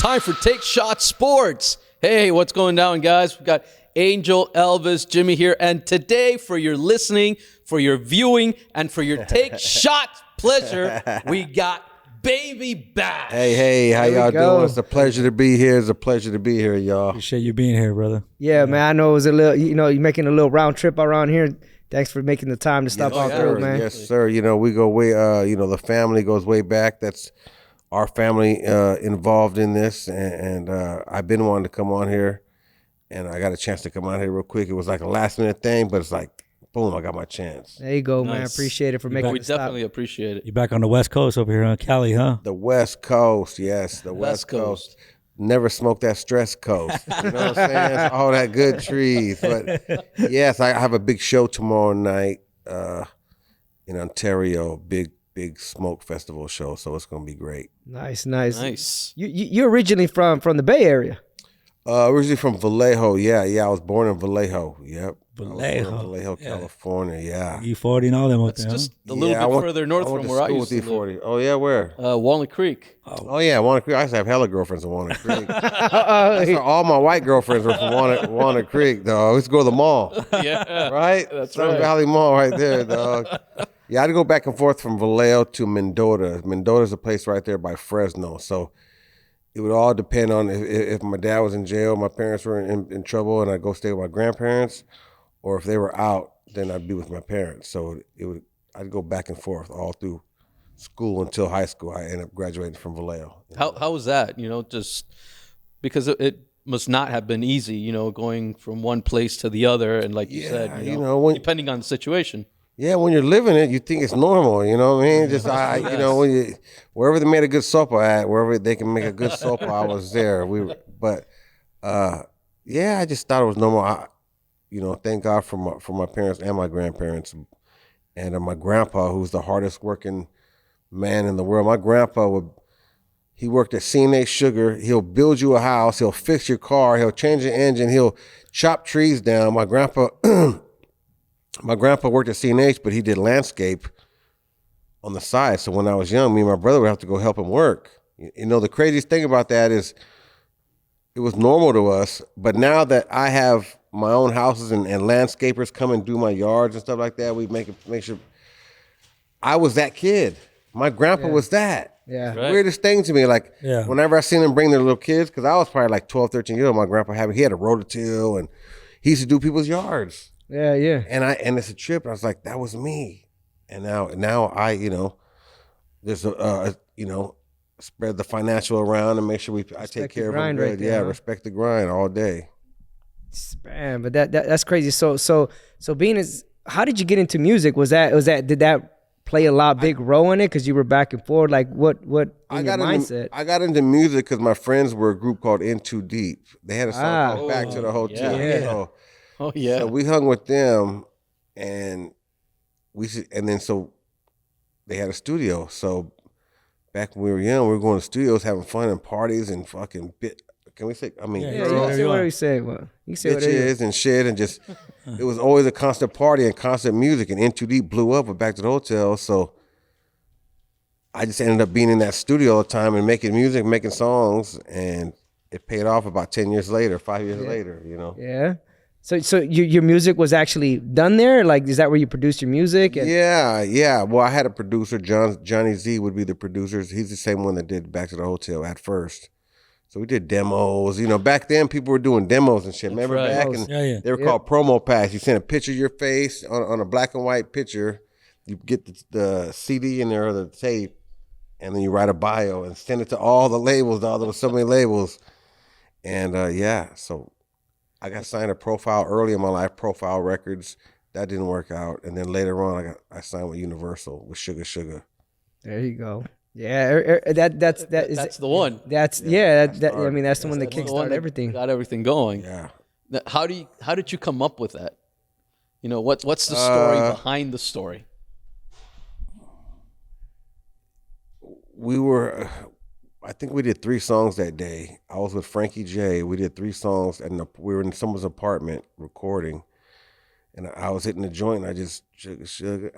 time for Take Shot Sports. Hey, what's going down, guys? We've got Angel, Elvis, Jimmy here. And today, for your listening, for your viewing, and for your Take Shot pleasure, we got Baby Bash. Hey, how y'all doing? It's a pleasure to be here. It's a pleasure to be here, y'all. Appreciate you being here, brother. Yeah, man. I know it was a little, you're making a little round trip around here. Thanks for making the time to stop out through, man. Yes, sir. We go way, the family goes way back. That's our family involved in this. And I've been wanting to come on here, and I got a chance to come on here real quick. It was like a last minute thing, but it's like, boom, I got my chance. There you go, man. Appreciate it for making We the stop. definitely appreciate it. You're back on the West Coast over here in Cali, huh? The West Coast, yes, the West Coast. Never smoked that stress coast. You know what I'm saying? All that good trees. But yes, I have a big show tomorrow night in Ontario, big smoke festival show. So it's gonna be great. Nice. You're originally from the Bay Area. Originally from Vallejo. Yeah. I was born in Vallejo. Yep. Vallejo, California. Yeah. E40 and all them up It's there. just a little bit further north from where I used to live. Oh yeah, where? Walnut Creek. Oh yeah, Walnut Creek. I used to have hella girlfriends in Walnut Creek. That's where all my white girlfriends were from Walnut Creek, dog. I used to go to the mall. Yeah, right? That's Sun right. Valley Mall right there, dog. Yeah, I had to go back and forth from Vallejo to Mendota. Mendota's a place right there by Fresno. So it would all depend on if my dad was in jail, my parents were in trouble, and I'd go stay with my grandparents, or if they were out, then I'd be with my parents. So I'd go back and forth all through school until high school. I ended up graduating from Vallejo. How was that? Just because it must not have been easy, going from one place to the other, and like you said, depending on the situation. Yeah, when you're living it, you think it's normal. You know what I mean? Just when wherever they made a good sopa at, wherever they can make a good sopa, I was there. I just thought it was normal. Thank God for my parents and my grandparents, and my grandpa, who's the hardest working man in the world. My grandpa he worked at C&A Sugar. He'll build you a house. He'll fix your car. He'll change your engine. He'll chop trees down. My grandpa worked at C&H, but he did landscape on the side. So when I was young, me and my brother would have to go help him work. The craziest thing about that is it was normal to us, but now that I have my own houses and landscapers come and do my yards and stuff like that, we make sure. I was that kid. My grandpa was that. Yeah. Right. Weirdest thing to me. Like, whenever I seen them bring their little kids, because I was probably like 12, 13 years old, my grandpa he had a rototill, and he used to do people's yards. Yeah. And it's a trip. I was like, that was me. And now I, there's spread the financial around and make sure I take care of them good. Right there, huh? Respect the grind all day. Man, but that's crazy. So being how did you get into music? Did that play a big role in it? Because you were back and forth. Like what mindset? I got into music because my friends were a group called In Too Deep. They had a song called Back to the Hotel. Yeah. So we hung with them, and so they had a studio. So back when we were young, we were going to studios, having fun and parties and fucking Can we say? I mean, you can say whatever you say. Well, you can say whatever. Bitches and shit, and just it was always a constant party and constant music. And In Too Deep blew up with Back to the Hotel, so I just ended up being in that studio all the time and making music, making songs, and it paid off about 10 years later, 5 years later. Yeah. So your music was actually done there? Like, is that where you produced your music? Yeah. Well, I had a producer, Johnny Z would be the producer. He's the same one that did Back to the Hotel at first. So we did demos. Back then people were doing demos and shit. Remember back? And they were called promo packs. You send a picture of your face on a black and white picture. You get the CD in there or the tape, and then you write a bio and send it to all the labels. There was so many labels. And so I got signed to Profile early in my life, Profile Records. That didn't work out. And then later on, I signed with Universal, with Sugar. There you go. Yeah, that's the one. That's I mean, that's the one that kickstarted everything. Got everything going. Yeah. Now, how did you come up with that? What's the story behind the story? I think we did 3 songs that day. I was with Frankie J. We did 3 songs, and we were in someone's apartment recording. And I was hitting the joint, and I just sugar.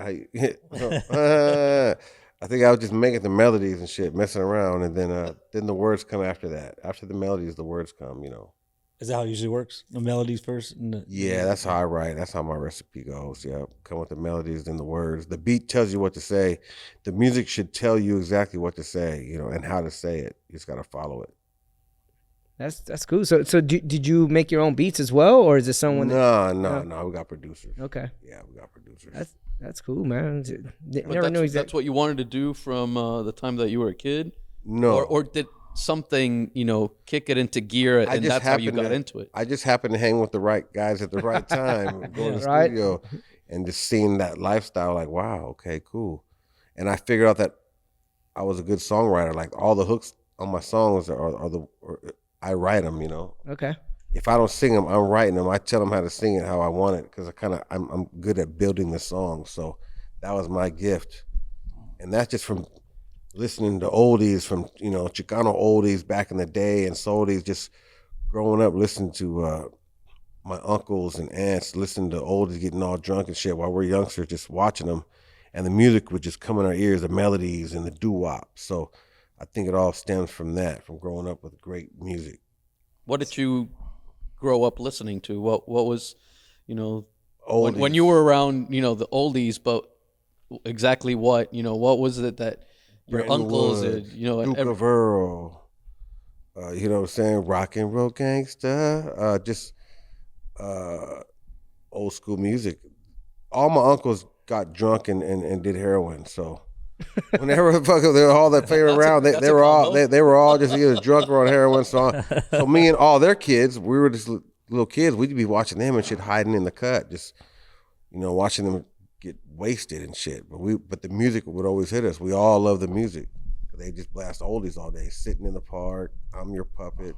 I think I was just making the melodies and shit, messing around, and then the words come after that. After the melodies, the words come. Is that how it usually works? The melodies first? Yeah, that's how I write. That's how my recipe goes. Yeah, come with the melodies, then the words. The beat tells you what to say. The music should tell you exactly what to say, and how to say it. You just got to follow it. That's cool. So did you make your own beats as well, or is it someone? No. We got producers. Okay. Yeah, we got producers. That's cool, man. That's what you wanted to do from the time that you were a kid? No. Or did something, kick it into gear, and that's how you got into it? I just happened to hang with the right guys at the right time, go to the studio, and just seeing that lifestyle, like, wow, okay, cool. And I figured out that I was a good songwriter. Like, all the hooks on my songs I write them, Okay. If I don't sing them, I'm writing them. I tell them how to sing it how I want it, because I'm good at building the song. So that was my gift, and that's just from listening to oldies, from Chicano oldies back in the day, and soldies. Just growing up listening to my uncles and aunts, listening to oldies getting all drunk and shit while we're youngsters, just watching them, and the music would just come in our ears, the melodies and the doo-wop. So I think it all stems from that, from growing up with great music. What did you grow up listening to? What was, when you were around, the oldies, but exactly what was it that your Bretton uncles Woods, did, Duke of Earl, you know what I'm saying, rock and roll gangsta, just old school music. All my uncles got drunk and did heroin, so whenever they were all that played around, they were all just either drunk or on heroin. So me and all their kids, we were just little kids. We'd be watching them and shit, hiding in the cut, just watching them get wasted and shit. But the music would always hit us. We all love the music. They just blast oldies all day, sitting in the park. I'm Your Puppet,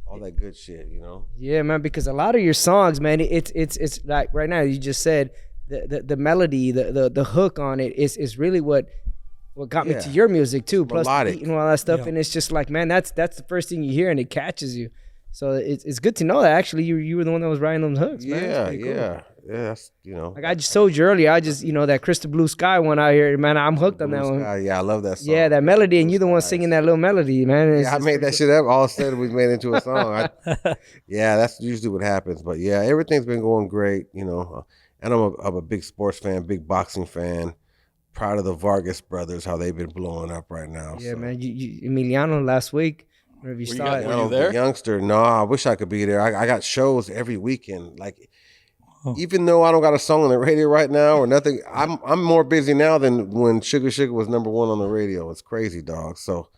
all that good shit, Yeah, man. Because a lot of your songs, man, it's like right now you just said. The melody, the hook on it is really what got me to your music too. Plus the beat and all that stuff, and it's just like, man, that's the first thing you hear and it catches you. So it's good to know that actually you were the one that was writing those hooks, man. Yeah. That's Like I just told you earlier, I just that Crystal Blue Sky one out here, man. I'm hooked on that one. Yeah, I love that song. Yeah, that melody, and you the one singing that little melody, man. I made that shit up. All of a sudden, we made it into a song. That's usually what happens. But yeah, everything's been going great, And I'm a big sports fan, big boxing fan. Proud of the Vargas brothers, how they've been blowing up right now. Yeah, man. You Emiliano last week, whenever you saw it. Were you there? Youngster, no, I wish I could be there. I got shows every weekend. Like, even though I don't got a song on the radio right now or nothing, I'm more busy now than when Sugar Sugar was #1 on the radio. It's crazy, dog. So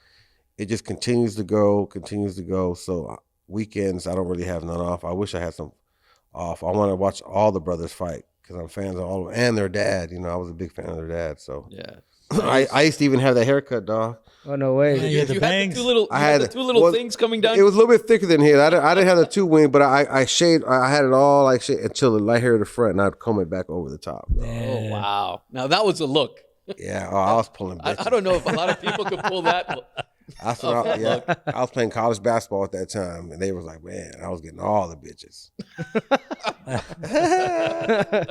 it just continues to go. So weekends, I don't really have none off. I wish I had some off. I want to watch all the brothers fight because I'm fans of all of them and their dad. I was a big fan of their dad. So yeah, I used to even have that haircut, dog. Oh no way! You had the two little things coming down. It was a little bit thicker than here. I didn't have the 2 wing, but I shaved. I had it all like shit until the light hair at the front, and I'd comb it back over the top. Oh wow! Now that was a look. Yeah, I was pulling. I don't know if a lot of people could pull that. I was playing college basketball at that time, and they was like, man, I was getting all the bitches.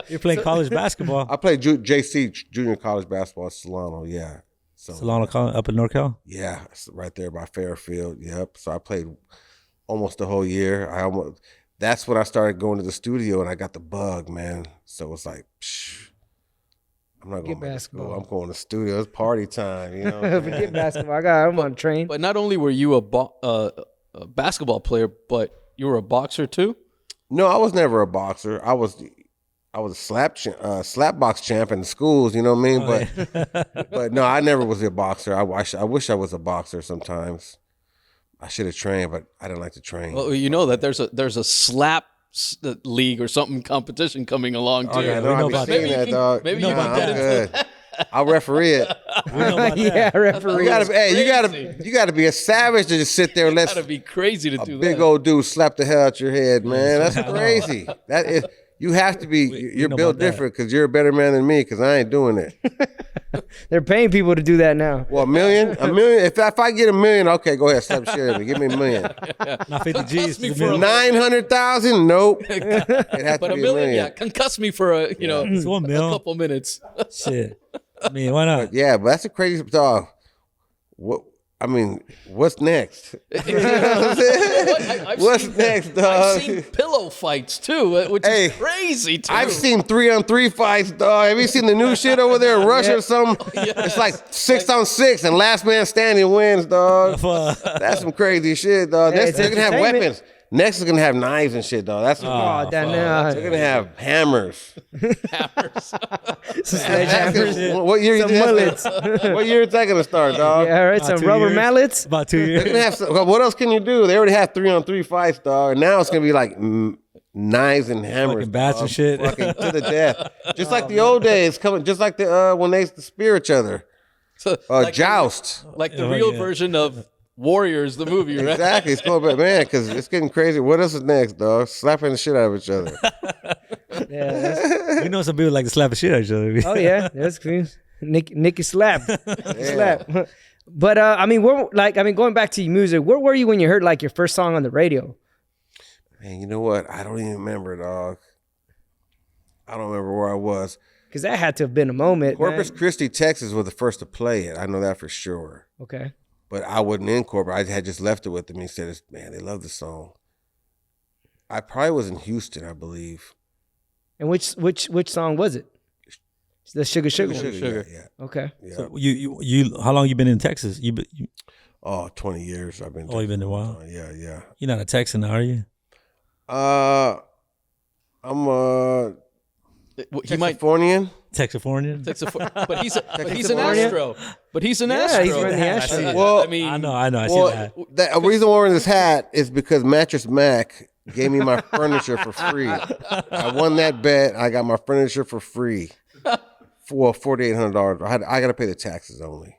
You're playing college basketball. I played JC, junior college basketball at Solano, yeah. So, Solano up in NorCal? Yeah, it's right there by Fairfield, yep. So I played almost the whole year. That's when I started going to the studio, and I got the bug, man. So it's like, I'm not going to school. I'm going to the studio. It's party time, Forget basketball. I'm on train. But not only were you a basketball player, but you were a boxer too? No, I was never a boxer. I was a slap box champ in the schools, you know what I mean? But no, I never was a boxer. I wish I was a boxer sometimes. I should have trained, but I didn't like to train. Well, you know that there's a slap league or something competition coming along too. Okay, no, I've seen that, dog. Maybe you can get into that. I'll referee it. Referee. You gotta be a savage to just sit there and let gotta be crazy to do that. A big old dude slap the hell out your head, man. That's crazy. That is. You have to be. You're built different because you're a better man than me. Because I ain't doing it. They're paying people to do that now. Well, $1 million. If I get $1 million, okay, go ahead, slap shit at me. Give me $1 million. Not 50 G's. 900,000? Nope. It has but to be $1 million, yeah, concuss me for a $1 million. a couple minutes. Shit. I mean, why not? But that's a crazy dog. What's next? You know what I'm saying? What's next, dog? I've seen pillow fights too, which is crazy too. I've seen 3-on-3 fights, dog. Have you seen the new shit over there in Russia or something? Yes. It's like 6-on-6 and last man standing wins, dog. That's some crazy shit, dog. They're gonna have weapons. Next is gonna have knives and shit, dog. That's they're gonna have hammers. Hammers. Sledgehammers. What year? Some mullets. What year is that gonna start, dog? Yeah, all right. Some rubber mallets. About 2 years. They're gonna have what else can you do? They already have 3-on-3 fights, dog. And now it's gonna be like knives and hammers, fucking bats and shit, fucking to the death. Just like the old days, coming. Just like the when they used to spear each other. So, like joust. Like the real version of Warriors, the movie, right? Exactly. It's going back, man, because it's getting crazy. What else is next, dog? Slapping the shit out of each other. You know some people like to slap the shit out of each other. Oh yeah, that's cool. Nicky slap, slap. But going back to your music, where were you when you heard like your first song on the radio? Man, you know what? I don't even remember, dog. I don't remember where I was. Because that had to have been a moment. Corpus Christi, Texas was the first to play it. I know that for sure. Okay. But I wasn't in Corpus. I had just left it with them. He said, man, they love the song. I probably was in Houston, I believe. And which song was it? The Sugar. Yeah. Okay. Yeah. So you how long you been in Texas? 20 years I've been. Oh, you've been there a while. Yeah. You're not a Texan, are you? I'm Texafornian. Texafornian? But he's an Astro. But he's an Astro. He's running the Astro. Well, I mean, I know. I see that. The reason I'm wearing this hat is because Mattress Mac gave me my furniture for free. I won that bet. I got my furniture for free for $4,800. I got to pay the taxes only.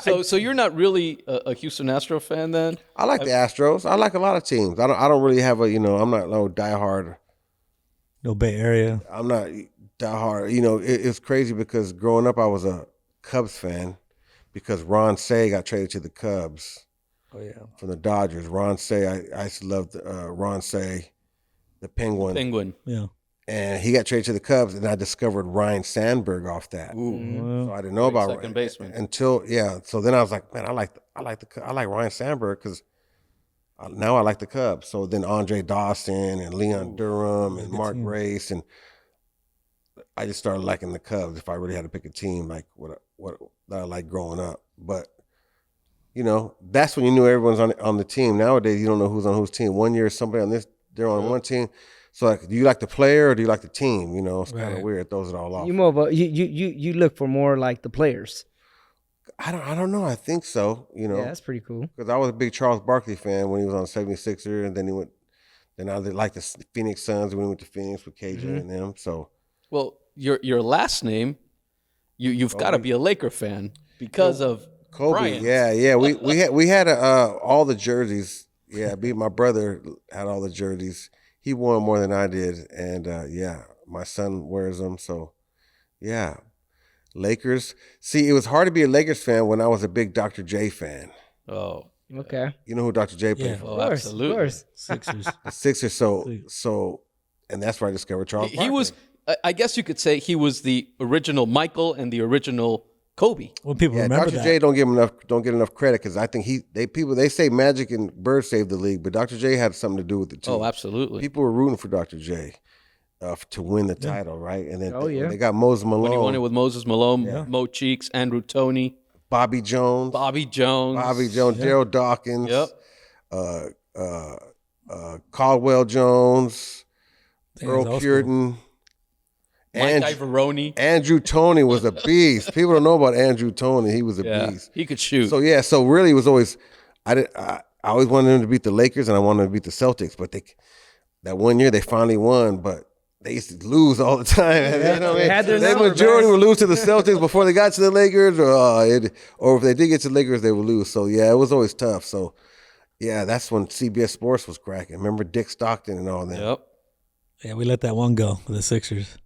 So you're not really a Houston Astro fan then? I like the Astros. I like a lot of teams. I don't really have I'm not no diehard. No Bay Area. I'm not diehard. It's crazy because growing up I was a Cubs fan because Ron Say got traded to the Cubs. Oh yeah. From the Dodgers. Ron Say, I used to love Ron Say, the Penguin. Yeah. And he got traded to the Cubs, and I discovered Ryan Sandberg off that. Ooh. So I didn't know about second baseman until So then I was like, man, I like Ryan Sandberg because now I like the Cubs. So then Andre Dawson and Leon Durham and Mark Grace, and I just started liking the Cubs. If I really had to pick a team, like what that I liked growing up, but. That's when you knew everyone's on the team. Nowadays, you don't know who's on whose team. One year, somebody on this, they're on one team. So, like, do you like the player or do you like the team? It's kind of weird. It throws it all off. You look for more like the players. I don't know. I think so. Yeah, that's pretty cool. Because I was a big Charles Barkley fan when he was on 76er, and then he went. Then I liked the Phoenix Suns when he went to Phoenix with KJ and them. So, well, your last name, you've got to be a Laker fan because of. Kobe, Bryant. yeah. We had all the jerseys. Yeah, my brother had all the jerseys. He wore more than I did, and my son wears them. So, yeah, Lakers. See, it was hard to be a Lakers fan when I was a big Dr. J fan. Oh, okay. You know who Dr. J played for? Oh, absolutely. Of course. Sixers. The Sixers. So, and that's where I discovered Charles. He was. I guess you could say he was the original Michael and the original Kobe. Well, people remember Dr. that. J don't get enough credit because I think they say Magic and Bird saved the league, but Dr. J had something to do with it too. Oh, absolutely. People were rooting for Dr. J to win the title, right? And then they got Moses Malone. When he won it with Moses Malone, Mo Cheeks, Andrew Toney, Bobby Jones, Daryl Dawkins, Yep. Caldwell Jones, Earl Puritan. Mike Ivoroni. Andrew Toney was a beast. People don't know about Andrew Toney. He was a beast. He could shoot. So really it was always I always wanted them to beat the Lakers and I wanted them to beat the Celtics, but that one year they finally won, but they used to lose all the time. The majority would lose to the Celtics before they got to the Lakers, or if they did get to the Lakers, they would lose. So yeah, it was always tough. So yeah, that's when CBS Sports was cracking. Remember Dick Stockton and all that. Yep. Yeah, we let that one go for the Sixers.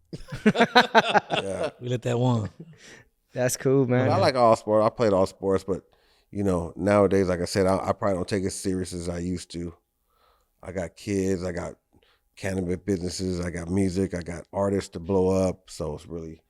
Yeah, we let that one. That's cool, man. But I like all sports. I played all sports, but nowadays, like I said, I probably don't take it as serious as I used to. I got kids. I got cannabis businesses. I got music. I got artists to blow up. So it's really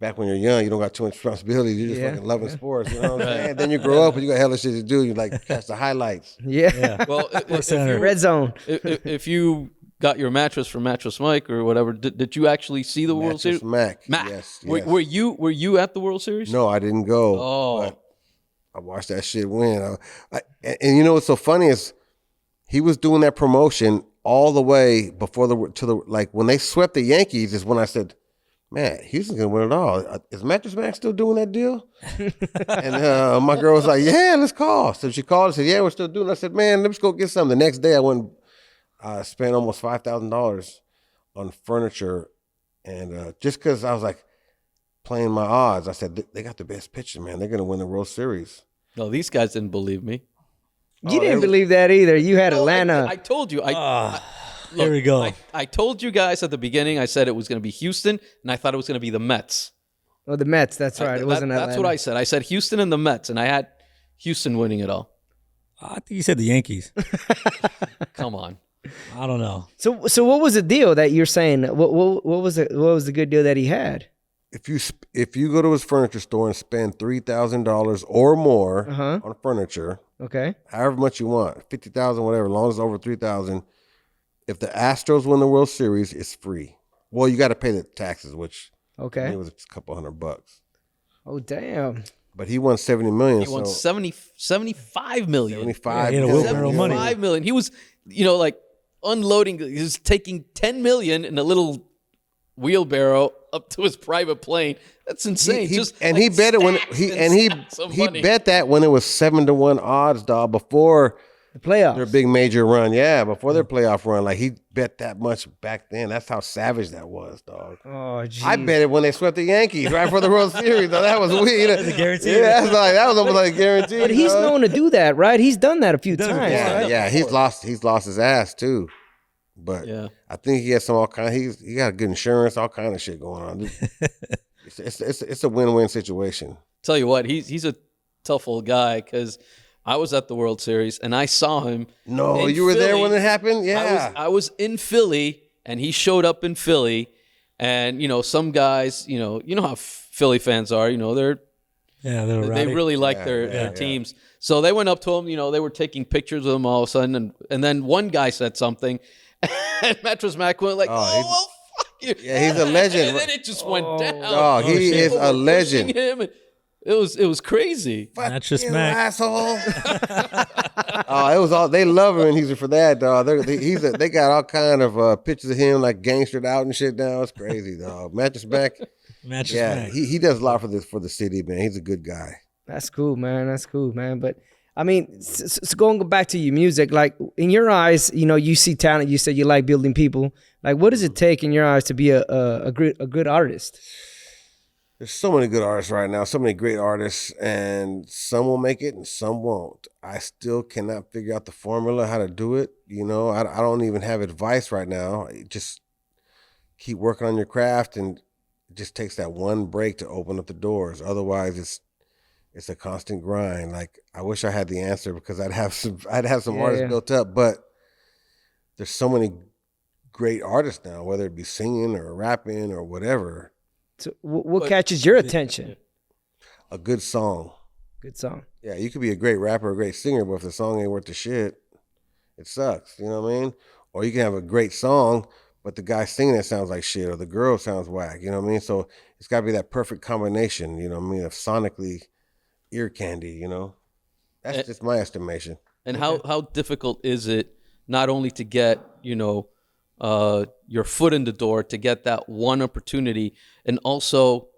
back when you're young, you don't got too much responsibility. You're just fucking loving sports. You know what I'm saying? Then you grow up and you got hella shit to do. You like catch the highlights. Yeah. Well, Red Zone. If you got your mattress from Mattress Mike or whatever, did you actually see the World Series? Mac. Yes. Yes. Were you at the World Series? No, I didn't go. Oh. But I watched that shit win. And you know what's so funny is he was doing that promotion all the way before like when they swept the Yankees is when I said, man, Houston's gonna win it all. Is Mattress Mac still doing that deal? And my girl was like, yeah, let's call. So she called and said, yeah, we're still doing it. I said, man, let's go get some. The next day I went spent almost $5,000 on furniture. And just because I was like playing my odds, I said, they got the best pitcher, man. They're gonna win the World Series. No, these guys didn't believe me. You didn't believe that either. You had Atlanta. I told you. Here we go. I told you guys at the beginning, I said it was going to be Houston, and I thought it was going to be the Mets. Oh, the Mets. That's right. It wasn't Atlanta. That's what I said. I said Houston and the Mets, and I had Houston winning it all. I think you said the Yankees. Come on. I don't know. So what was the deal that you're saying? What was the good deal that he had? If you go to his furniture store and spend $3,000 or more on furniture, okay, however much you want, 50,000, whatever, as long as it's over 3,000. If the Astros win the World Series, it's free. Well, you got to pay the taxes, which it was a couple $100. Oh, damn. But he won $70 million. He won 75 million. 75 million. He was, like unloading. He was taking 10 million in a little wheelbarrow up to his private plane. That's insane. He bet it when he bet that when it was 7-1 odds, dog, before the playoffs, their big major run. Yeah, before their playoff run, like he bet that much back then. That's how savage that was, dog. Oh, geez. I bet it when they swept the Yankees right for the World Series. Though. That was weird. That's a guarantee. Yeah, that was almost like a guarantee. But he's known to do that, right? He's done that a few times. Yeah, he's lost his ass too. But I think he has he got good insurance, all kind of shit going on. It's a win-win situation. Tell you what, he's a tough old guy because I was at the World Series and I saw him. No, you were there when it happened? Yeah. I was in Philly and he showed up in Philly. And, some guys, you know how Philly fans are, they really like their teams. So they went up to him, they were taking pictures with him all of a sudden. And then one guy said something and Mattress Mac went like, well, fuck you. Yeah, he's a legend. And then it just went down. Oh, he is a legend. Him. It was crazy. Mattress Mac, asshole. It was all they love him and he's for that, dog. They got all kind of pictures of him like gangstered out and shit now. It's crazy, dog. Mattress Mac. Mac. He does a lot for the city, man. He's a good guy. That's cool, man. But I mean, so going back to your music, like in your eyes, you see talent. You said you like building people. Like, what does it take in your eyes to be a good artist? There's so many good artists right now, so many great artists, and some will make it and some won't. I still cannot figure out the formula, how to do it. I don't even have advice right now. Just keep working on your craft, and it just takes that one break to open up the doors. Otherwise, it's a constant grind. Like, I wish I had the answer because I'd have some artists built up, but there's so many great artists now, whether it be singing or rapping or whatever. So what catches your attention? A good song. Good song. Yeah, you could be a great rapper, a great singer, but if the song ain't worth the shit, it sucks. You know what I mean? Or you can have a great song, but the guy singing it sounds like shit, or the girl sounds whack. You know what I mean? So it's got to be that perfect combination. You know what I mean? Of sonically ear candy. That's just my estimation. And how difficult is it not only to get your foot in the door, to get that one opportunity, and also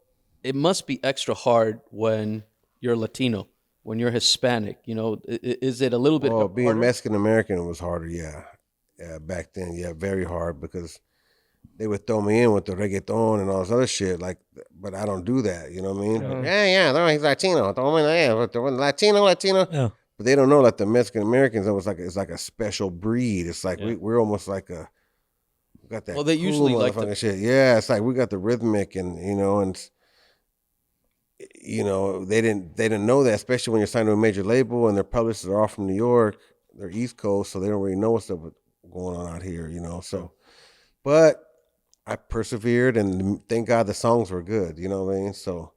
it must be extra hard when you're Latino, when you're Hispanic. Is it a little bit harder? Being Mexican American was harder, yeah. Back then, very hard, because they would throw me in with the reggaeton and all this other shit, but I don't do that, you know what I mean? Uh-huh. He's Latino, throw him in, Latino. Yeah. But they don't know, like the Mexican Americans, it's like a special breed. It's like we're almost like we got that. Well, they cool usually like the shit. Yeah, it's like we got the rhythmic and they didn't know that, especially when you're signed to a major label and their publishers are all from New York, they're East Coast, so they don't really know what's going on out here, So, but I persevered, and thank God the songs were good. You know what I mean? So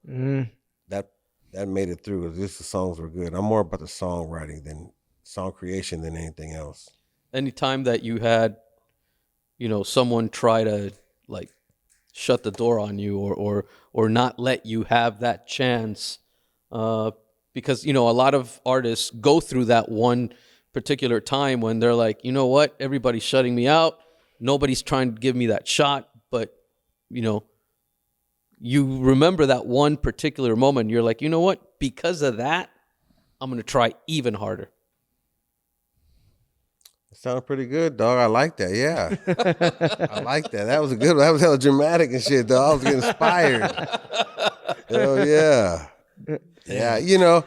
that made it through. Just the songs were good. I'm more about the songwriting than song creation than anything else. Anytime that you had, someone try to like shut the door on you or not let you have that chance, because a lot of artists go through that one particular time when they're like, you know what, everybody's shutting me out, nobody's trying to give me that shot, but you remember that one particular moment, you're like, you know what, because of that, I'm gonna try even harder. It sounded pretty good, dog. I like that. Yeah, I like that. That was a good one. That was hella dramatic and shit, dog. I was getting inspired. Hell yeah. Yeah,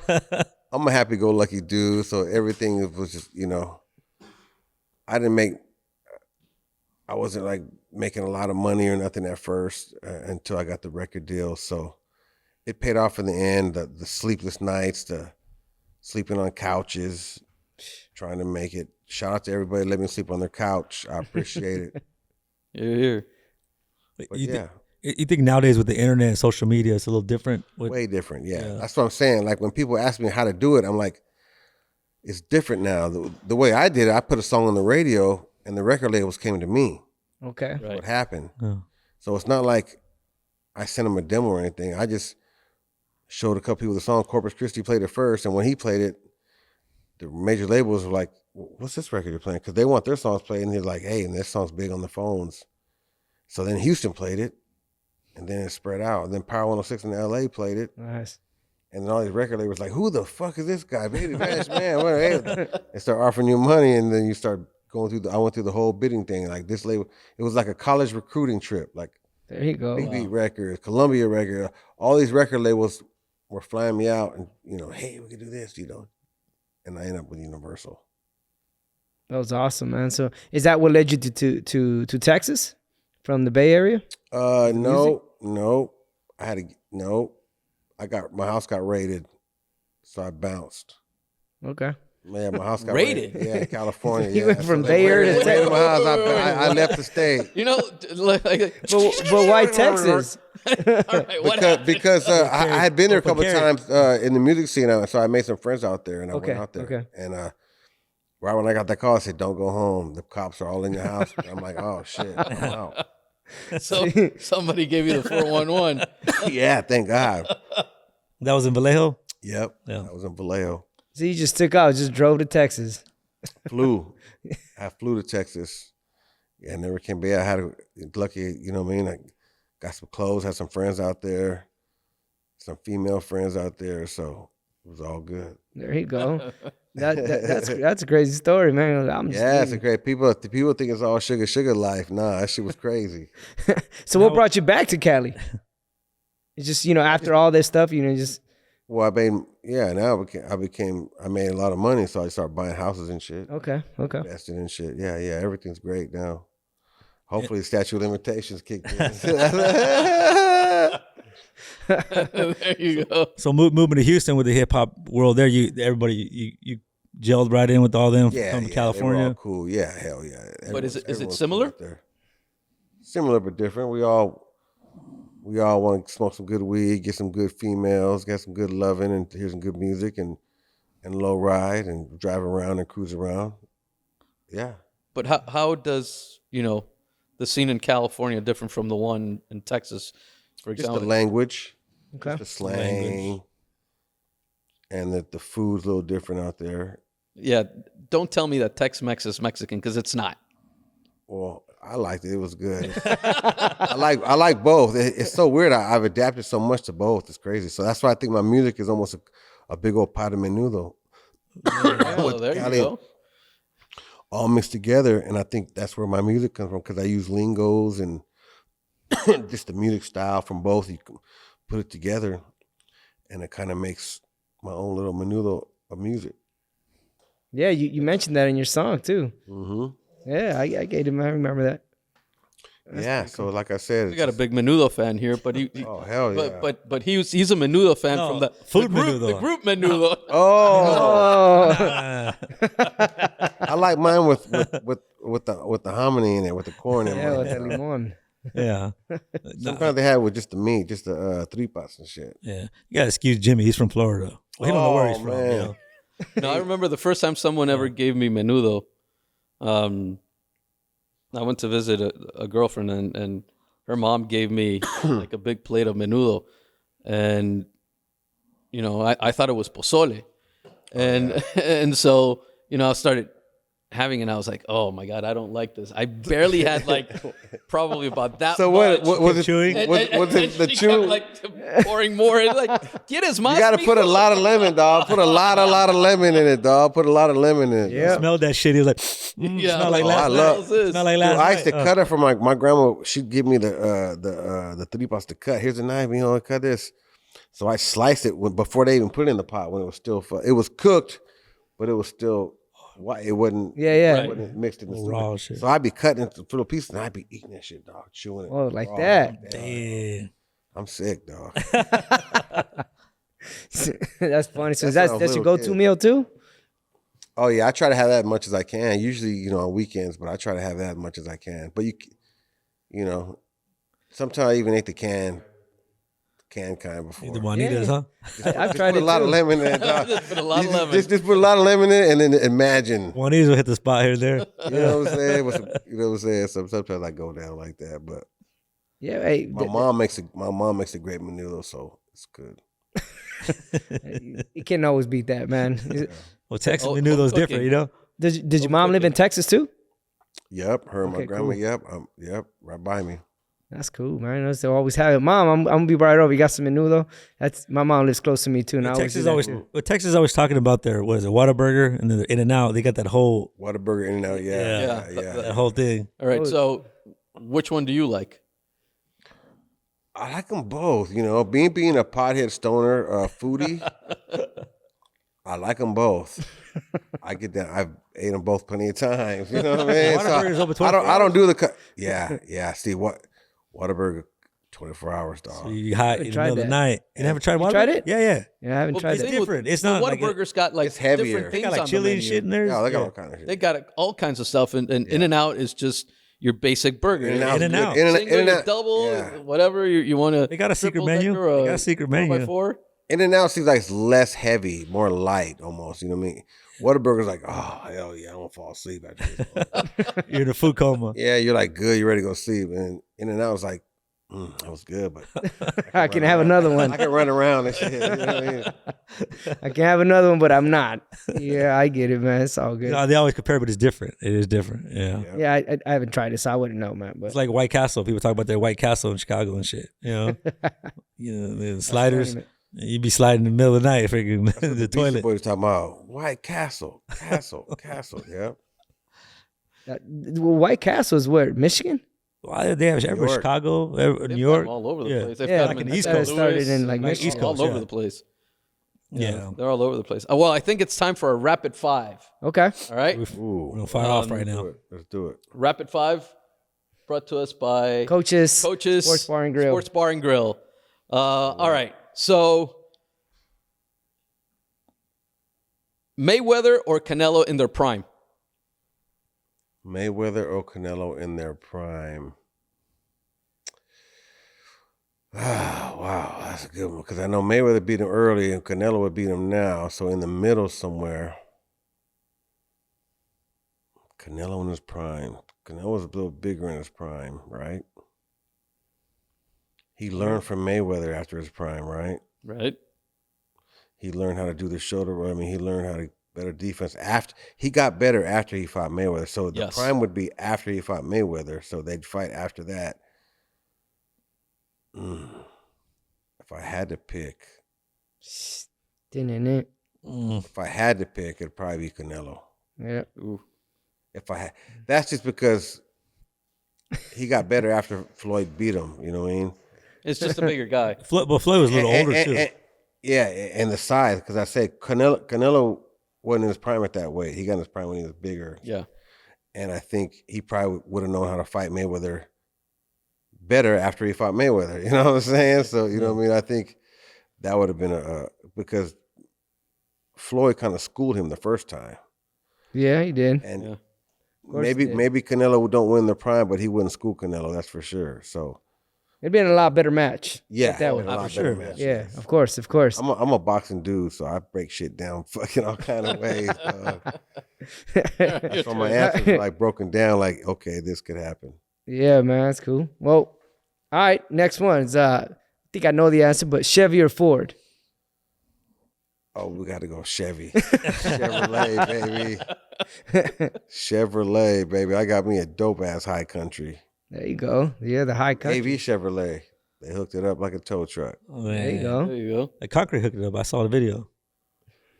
I'm a happy-go-lucky dude, so everything was just, I wasn't like making a lot of money or nothing at first until I got the record deal. So it paid off in the end. The sleepless nights, the sleeping on couches, trying to make it. Shout out to everybody letting me sleep on their couch. I appreciate it. Yeah. But yeah. You think nowadays with the internet and social media, it's a little different? Way different, yeah. That's what I'm saying. Like when people ask me how to do it, I'm like, it's different now. The way I did it, I put a song on the radio and the record labels came to me. Okay. That's what happened. Yeah. So it's not like I sent them a demo or anything. I just showed a couple people the song. Corpus Christi played it first, and when he played it, the major labels were like, what's this record you're playing? Because they want their songs played, and they're like, hey, and this song's big on the phones. So then Houston played it, and then it spread out. And then Power 106 in LA played it. Nice. And then all these record labels like, who the fuck is this guy? Baby Bash, man. They start offering you money, and then you start going through I went through the whole bidding thing. Like this label, it was like a college recruiting trip. Like there you go. Big Beat Records, Columbia Records, all these record labels were flying me out and, hey, we can do this, and I ended up with Universal. That was awesome, man. So is that what led you to Texas from the Bay Area? No. My house got raided, so I bounced. Okay. Yeah, my house got raided. Yeah, in California. You went from Bay Area to Texas. My house. I left the state. But why Texas? All right, because I had been there a couple of times in the music scene, so I made some friends out there, and I went out there. Okay. And right when I got that call, I said, "Don't go home. The cops are all in your house." I'm like, "Oh shit, I'm out." So somebody gave you the 411. Yeah, thank God. That was in Vallejo? Yep. Yeah. That was in Vallejo. So you just took out, just drove to Texas. I flew to Texas. Yeah, I never came back. I had lucky, you know what I mean? I got some clothes, had some friends out there, some female friends out there, so it was all good. There you go. That's a crazy story, man. It's a great people think it's all sugar life. Nah, that shit was crazy. So what brought you back to Cali? It's just, after all this stuff, just. Well, now I made a lot of money, so I started buying houses and shit. Okay. Investing in shit. Yeah, everything's great now. Hopefully the statute of limitations kicked in. There you go. So moving to Houston with the hip hop world there, you gelled right in with all them from California. They were all cool. Yeah, hell yeah. But is it similar? Cool similar but different. We all want to smoke some good weed, get some good females, get some good loving, and hear some good music and low ride and drive around and cruise around. Yeah. But how does, the scene in California different from the one in Texas, for example? Just the language, okay, the slang, and that the food's a little different out there. Yeah, don't tell me that Tex-Mex is Mexican, because it's not. Well, I liked it. It was good. I like both. It's so weird. I've adapted so much to both. It's crazy. So that's why I think my music is almost a big old pot of menudo. Oh, there you go. All mixed together, and I think that's where my music comes from, because I use lingos and just the music style from both. You can put it together, and it kind of makes my own little menudo of music. Yeah, you mentioned that in your song too. Mm-hmm. Yeah, I remember that. That's so cool. Like I said, we got a big Menudo fan here, but he oh hell yeah, but he's a Menudo fan from the group Menudo. Oh, I like mine with the hominy in it, with the corn in it. Yeah, with the limon. Yeah. Sometimes they have with just the meat, just the tripas and shit. Yeah. You gotta excuse Jimmy. He's from Florida. Well, he don't know where he's from. Man. You know? No, I remember the first time someone ever gave me menudo. I went to visit a girlfriend, and her mom gave me like a big plate of menudo, and I thought it was pozole, and and so I started having it, and I was like, oh my god, I don't like this. I barely had like probably about that. So much. what was it? Chewing? Was it the she chew? kept, like pouring more in, like get his mouth. You got to put a lot of lemon, dog. Put a lot of lemon in it, dog. Put a lot of lemon in it. Yeah. Smelled that shit. He was like, Yeah, smell like I last love- night. Smell like Dude, last I used to night. cut it from my grandma. She'd give me the tripas to cut. Here's a knife, cut this. So I sliced it before they even put it in the pot when it was still it was cooked, but it was still it wasn't Yeah. it wasn't mixed in the Raw soup. shit. So I'd be cutting into little pieces and I'd be eating that shit, dog, chewing it. Oh, like raw, that. Damn. I'm sick, dog. That's funny. So That's that's when your I was a little go-to kid. meal too? Oh yeah, I try to have that as much as I can. Usually, on weekends, but I try to have that as much as I can. But sometimes I even ate the canned kind before. The Juanitas, huh? I've tried Put it a lot of too. lemon in it, dog. Just put a lot of lemon. Just put a lot of lemon in it, and then imagine. Juanitas will hit the spot here and there. You know what I'm saying? You know what I'm saying? Sometimes I go down like that, but Yeah, hey, my mom makes a great menudo, so it's good. you can't always beat that, man. Well, Texas Oh, menudo's cooking. different, you know? Did your mom live in Texas too? Yep, her and my Okay, grandma. cool. Yep, right by me. That's cool, man. I always have it. Mom, I'm gonna be right over. You got some menudo? That's my mom lives close to me too. And I Texas always do that always, too. Texas is always talking about their, what is it, Whataburger and then the In-N-Out. They got that whole Whataburger, In-N-Out, yeah. that whole thing. All right, so which one do you like? I like them both. Being a pothead stoner foodie, I like them both. I get that. I've ate them both plenty of times. You know what I mean? Whataburger's over 24 I don't do the yeah. See Whataburger 24 hours, dog. So you hot in the tried middle of the that. night. You never tried Whataburger? tried it? Yeah. Yeah, I haven't Well, tried it's that. different. It's not like Whataburger's got like it's heavier. different They they things got like on the chili and menu. shit in there. Yeah, they got all kind of shit. They got all kinds of stuff, and In-N-Out is just your basic burger. In-N-Out's In-N-Out. good. Single, In-N-Out, double, yeah. whatever you want to. They got a secret menu. They got a secret menu. 4x4. In-N-Out seems like it's less heavy, more light almost. You know what I mean? Whataburger's like, oh hell yeah, I don't fall asleep after this. You're in a food coma. Yeah, you're like good, you're ready to go sleep. And In-N-Out was like, that was good, but I can have another one. I can run around and shit. You know what I mean? I can have another one, but I'm not. Yeah, I get it, man. It's all good. No, they always compare, but it's different. It is different. Yeah. Yeah, I haven't tried it, so I wouldn't know, man. But It's like White Castle. People talk about their White Castle in Chicago and shit. The sliders. funny, You'd be sliding in the middle of the night, freaking in the Beastie toilet. Boys talking about White Castle. Yeah. White Castle is where? Michigan? Why they have everywhere? York. Chicago, New They've York. got them all over the Yeah. place. They've Yeah, got like them in the East St. Coast. Started Louis, in, like, like, East all Coast, over yeah. the place. Yeah. They're all over the place. Well, I think it's time for a rapid five. Okay. All right, Ooh. We're gonna fire off right now. Let's do it. rapid five, brought to us by Coaches. Sports Bar and Grill. Sports Bar and Grill. All right, so Mayweather or Canelo in their prime? Mayweather or Canelo in their prime? Ah, wow, that's a good one. Because I know Mayweather beat him early and Canelo would beat him now. So in the middle somewhere. Canelo in his prime. Canelo was a little bigger in his prime, right? He learned from Mayweather after his prime, right? Right. He learned how to do the shoulder. I mean, he learned how to better defense after he got better after he fought Mayweather. So the Yes. prime would be after he fought Mayweather. So they'd fight after that. If I had to pick, Didn't it? it'd probably be Canelo. Yeah. Ooh. That's just because he got better after Floyd beat him. You know what I mean? It's just a bigger guy. But Floyd was a little older too. Yeah, and the size, because I said Canelo wasn't in his prime at that weight. He got in his prime when he was bigger. Yeah. And I think he probably would have known how to fight Mayweather better after he fought Mayweather. You know what I'm saying? So, you know what I mean? I think that would have been because Floyd kind of schooled him the first time. Yeah, he did. And maybe Canelo don't win the prime, but he wouldn't school Canelo. That's for sure. So it'd been a lot better match. Yeah, that way. A lot better match. Yeah, of course. I'm a boxing dude, so I break shit down fucking all kind of ways. That's why my answers are like broken down. Like, okay, this could happen. Yeah, man, that's cool. Well, all right. Next one is I think I know the answer, but Chevy or Ford? Oh, we got to go Chevy. Chevrolet, baby. Chevrolet, baby. I got me a dope-ass high country. There you go. Yeah, the high country. AV Chevrolet. They hooked it up like a tow truck. Oh, there you go. There you go. The Concrete hooked it up. I saw the video.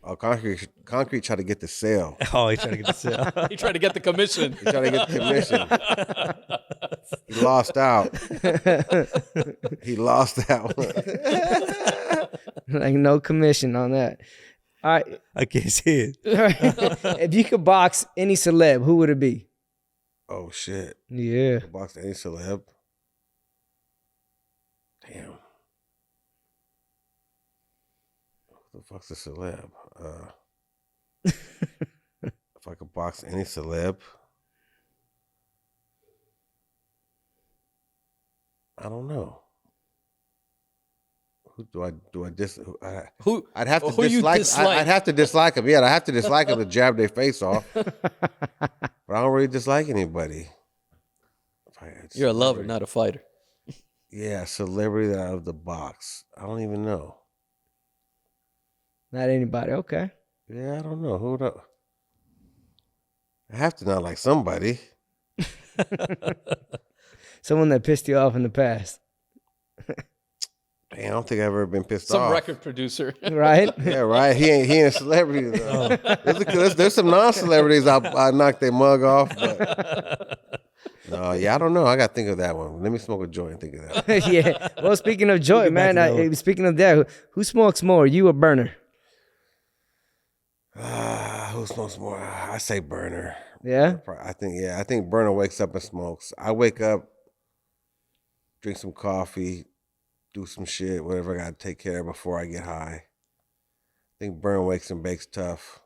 Oh, Concrete tried to get the sale. Oh, he tried to get the sale. He tried to get the commission. He tried to get the commission. He lost out. He lost that one. Like no commission on that. All right. I can't see it. If you could box any celeb, who would it be? Oh shit. Yeah. Box any celeb. Damn. Who the fuck's a celeb? If I could box any celeb, I don't know. Who do I Who I'd have to who you dislike. dislike? I'd have to dislike them. Yeah, I have to dislike them to jab their face off. But I don't really dislike anybody. You're a lover, not a fighter. Yeah, celebrity that out of the box. I don't even know. Not anybody. Okay. Yeah, I don't know. Who would I have to not like somebody. Someone that pissed you off in the past. Damn, I don't think I've ever been pissed Some off. record producer. Right? Yeah, right. He ain't a celebrity though. There's some non-celebrities I knocked their mug off, but no, yeah, I don't know. I got to think of that one. Let me smoke a joint and think of that. Yeah. Well, speaking of joy, man, speaking of that, who smokes more, you or Burner? Who smokes more? I say Burner. Yeah? I think Burner wakes up and smokes. I wake up, drink some coffee, do some shit, whatever I got to take care of before I get high. I think Burner wakes and bakes tough.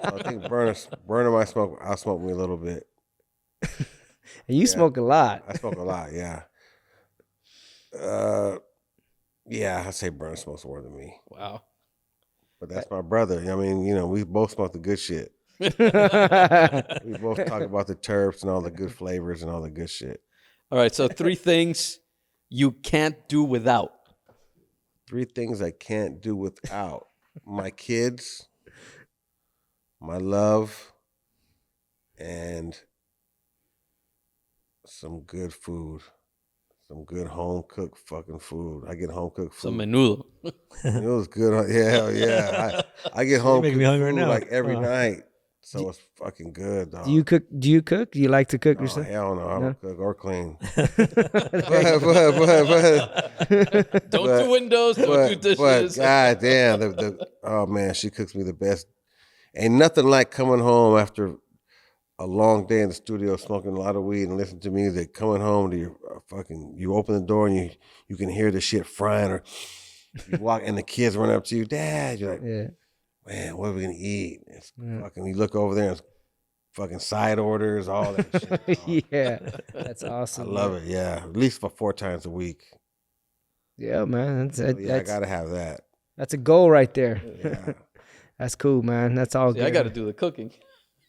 I think Burner might smoke. I'll smoke me a little bit. And you smoke a lot. I smoke a lot, yeah. Yeah, I say Burner smokes more than me. Wow. But that's my brother. I mean, we both smoke the good shit. We both talk about the terps and all the good flavors and all the good shit. All right, so 3 things you can't do without. 3 things I can't do without. My kids, my love, and some good food. Some good home-cooked fucking food. I get home-cooked food. Some menudo. It was good. Yeah. I get home-cooked food right now. Like every night. So it's fucking good, dog. Do you cook? Do you like to cook yourself? Hell no. I don't cook or clean. Don't do windows. Don't do dishes. But goddamn, oh man, she cooks me the best. Ain't nothing like coming home after a long day in the studio, smoking a lot of weed and listening to music. Coming home to your you open the door and you can hear the shit frying, or you walk and the kids run up to you, Dad. You're like, Yeah. Man, what are we gonna eat? It's fucking. You look over there, and it's fucking side orders, all that shit. Yeah, that's awesome. I love it. Yeah, at least for 4 times a week. Yeah, man. I gotta have that. That's a goal right there. Yeah. That's cool, man. That's all good. I got to do the cooking.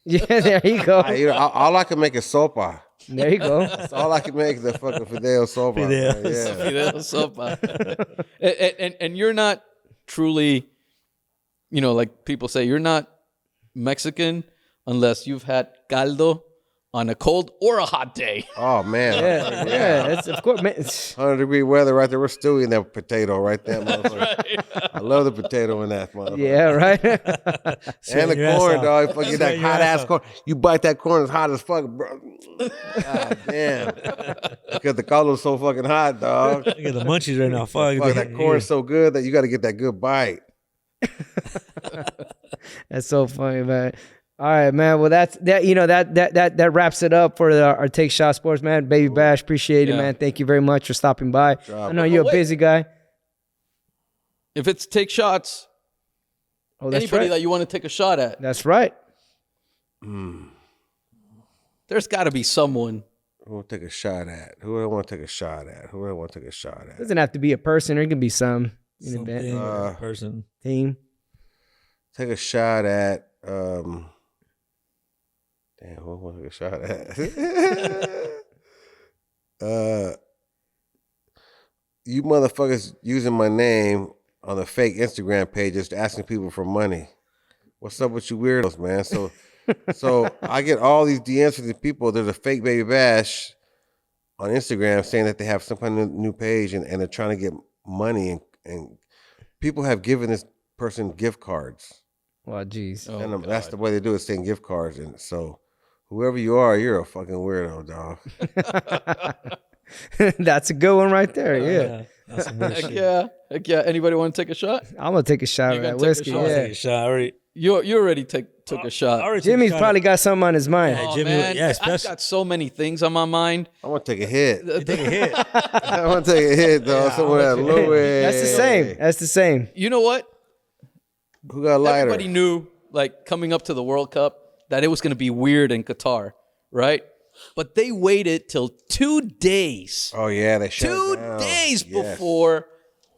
Yeah, there you go. All I can make is sopa. There you go. That's all I can make is the fucking fideo sopa. Fideo sopa. And you're not truly, like people say, you're not Mexican unless you've had caldo on a cold or a hot day. Oh man. Yeah. That's of course. 100-degree weather right there. We're still eating that potato right there, motherfucker. Right. I love the potato in that motherfucker. Yeah, right. And the corn, dog. Fucking that hot ass corn. You bite that corn, it's hot as fuck, bro. God damn. Because the caldo's so fucking hot, dog. I get the munchies right now. Fuck, that corn's so good that you got to get that good bite. That's so funny, man. All right, man. Well, that wraps it up for our Take Shot Sports, man. Baby Bash, appreciate it, man. Thank you very much for stopping by. I know you're a busy guy. If it's Take Shots, anybody that you want to take a shot at. That's right. There's got to be someone. Who want to take a shot at? Who do I want to take a shot at? Who do I want to take a shot at? Doesn't have to be a person. It can be some in a band. Person. Team. Take a shot at. Damn, who want to take a shot at? You motherfuckers using my name on the fake Instagram pages, asking people for money. What's up with you weirdos, man? So I get all these DMs from these people. There's a fake Baby Bash on Instagram saying that they have some kind of new page and they're trying to get money and people have given this person gift cards. Well, geez. And that's the way they do it, saying gift cards. And so whoever you are, you're a fucking weirdo, dog. That's a good one right there. Yeah. That's some weird shit. Heck yeah. Anybody want to take a shot? I'm gonna take a shot of that whiskey. I'll take a shot. Already. You already took a shot. Jimmy's probably got something on his mind. Oh, Jimmy, man. yeah, I've got so many things on my mind. I want to take a hit. You take a hit. I want to take a hit, dog. Somewhere that Louis. That's the same. That's the same. You know what? Who got a lighter? Everybody knew, like, coming up to the World Cup, that it was going to be weird in Qatar, right? But they waited till 2 days. Oh, yeah. They shut it down. 2 days before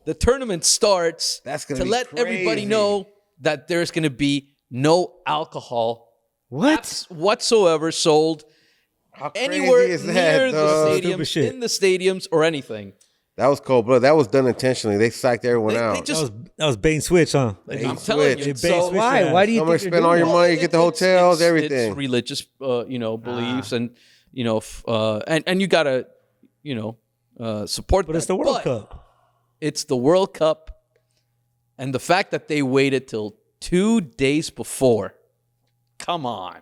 the tournament starts That's gonna to be let everybody crazy. know that there's going to be no alcohol whatsoever sold How crazy anywhere is near that, the dog? Stupid stadiums, shit. in the stadiums, or anything. That was cold blood. That was done intentionally. They psyched everyone They out. just, That was bait and switch, huh? I'm telling you. They bait So, switch Why? your Why ass. do you Somebody think spend all your money, get the hotels, it's everything. religious, beliefs, and and you gotta, support. But it's the World Cup. It's the World Cup, and the fact that they waited till 2 days before. Come on.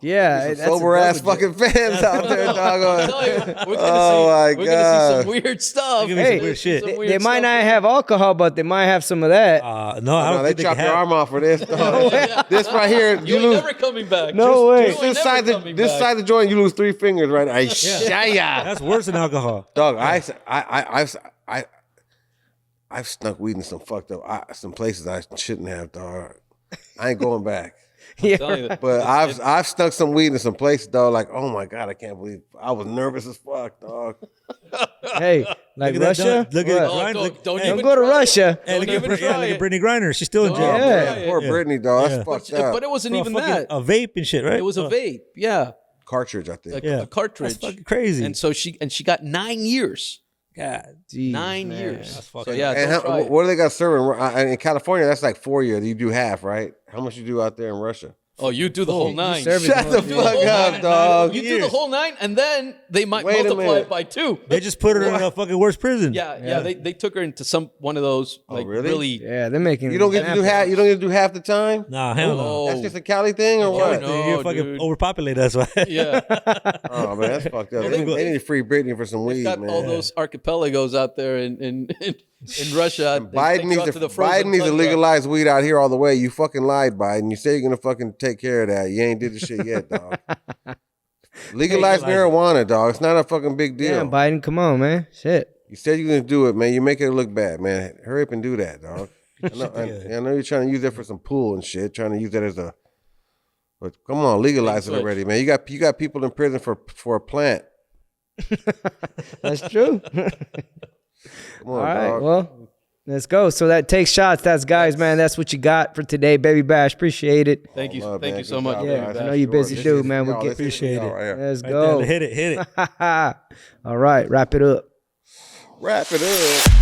Yeah, Some sober ass fucking fans out there, I'm dog. telling you, we're my gonna see God. some weird stuff. Give me some weird shit. Some They weird might stuff. not have alcohol, but they might have some of that. No, I No, don't they think they chopped can your have. arm off for this, dog. This right here, You you ain't lose. never coming back. No way. You ain't This side, never coming this back. side of the joint, you lose 3 fingers, right? That's worse than alcohol. Dog, I've snuck weed in some fucked up, some places I shouldn't have, dog. I ain't going back. Yeah. Telling you that. But I've stuck some weed in some places, dog. Like, oh my God, I can't believe I was nervous as fuck, dog. Hey, like Look at that Russia? dun- look at What? grind- Don't look- don't hey, even Don't go to try it. Russia. Hey, Don't look even at try it. Brittany Griner. She's still in jail. Yeah. Yeah, poor Brittany, dog. That's fucked up. But it wasn't For a even fucking- that. A vape and shit, right? It was a vape. Yeah, Cartridge, I think. Yeah. a cartridge. That's fucking crazy. And so she got 9 years. God, Jeez, 9 man. years. That's So fucking. yeah, And don't try it. what do they got serving? In California, that's like 4 years. You do half, right? How much you do out there in Russia? Oh, you do the whole 9. serve it Shut the more. do the fuck whole up, 9. dog. You do the whole 9, and then they might Wait a multiply minute. it by 2. They just put her in a fucking worse prison. Yeah. They took her into one of those like really? Yeah, they're making. You don't get to do half. You don't get to do half the time. Nah, hell no. Oh. That's just a Cali thing, or what? no. You're fucking dude. overpopulated. That's why. Yeah. Oh man, that's fucked up. Well, They they- need to free Britney for some weed, Got man. all those archipelagos out there in Russia. They Biden take you needs out to to the frozen Biden needs to tundra. legalize weed out here all the way. You fucking lied, Biden. You say you're gonna fucking take care of that. You ain't did the shit yet, dog. Legalize marijuana, dog. It's not a fucking big deal. Damn, Biden, come on, man. Shit. You said you're gonna do it, man. You make it look bad, man. Hurry up and do that, dog. I know you're trying to use that for some pool and shit. Trying to use that as a. But come on, legalize it already, man. You got people in prison for a plant. That's true. Come on, All right, dog. well, let's go. So that takes shots. That's guys, man. That's what you got for today, Baby Bash. Appreciate it. Thank you, Love, thank man. you so Good much. job, Yeah, guys. I know you're busy This dude, is- man. We'll y'all, get- this is Appreciate y'all it. right here. Let's Right go. there, hit it. All right, wrap it up. Wrap it up.